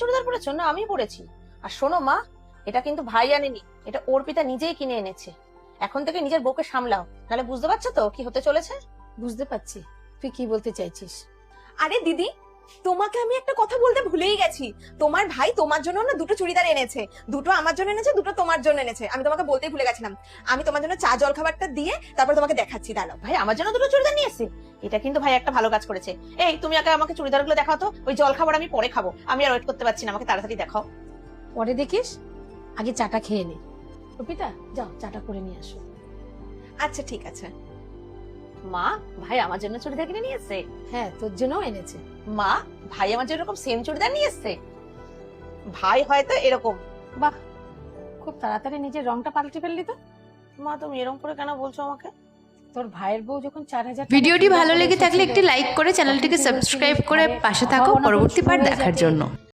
চুড়িদার পরেছো? না, আমি পরেছি। আর শোনো মা, এটা কিন্তু ভাই আনেনি, এটা অর্পিতা নিজেই কিনে এনেছে। এখন থেকে নিজের বউকে সামলাও, নাহলে বুঝতে পারছো তো কি হতে চলেছে। বুঝতে পারছি তুই কি বলতে চাইছিস। আরে দিদি, তোমাকে আমি একটা কথা বলতে ভুলেই গেছি। তোমার ভাই তোমার জন্য না দুটো চুড়িদার এনেছে, দুটো আমার জন্য এনেছে, দুটো তোমার জন্য এনেছে। আমি তোমাকে বলতেই ভুলে গেছিলাম। আমি তোমার জন্য চা জল খাবারটা দিয়ে তারপর তোমাকে দেখাচ্ছি, দাঁড়াও। ভাই আমার জন্য দুটো চুড়িদার নিয়ে এসেছে, এটা কিন্তু ভাই একটা ভালো কাজ করেছে। এই তুমি আগে আমাকে চুড়িদার গুলো দেখাও তো, ওই জল খাবার আমি পরে খাবো, আমি আর ওয়েট করতে পারছি না, আমাকে তাড়াতাড়ি দেখাও। পরে দেখিস, আগে চাটা খেয়ে নে। অর্পিতা যাও চাটা করে নিয়ে আসো। আচ্ছা ঠিক আছে। মা, ভাই আমার জন্য চুড়িদার কিনে নিয়ে এসেছে। হ্যাঁ তোর জন্যও এনেছে। মা, ভাই আমার জন্য এরকম সেম চুড়িদার নিয়ে এসেছে। ভাই হয়তো এরকম। বাহ, খুব তাড়াতাড়ি নিজের রংটা পাল্টে ফেললি তো। মা তুমি এরকম করে কেন বলছো আমাকে? তোর ভাইয়ের বউ যখন 4000 ভিডিওটি ভালো লেগে থাকলে একটি লাইক করে চ্যানেলটিকে সাবস্ক্রাইব করে পাশে থাকো পরবর্তী পার্ট দেখার জন্য।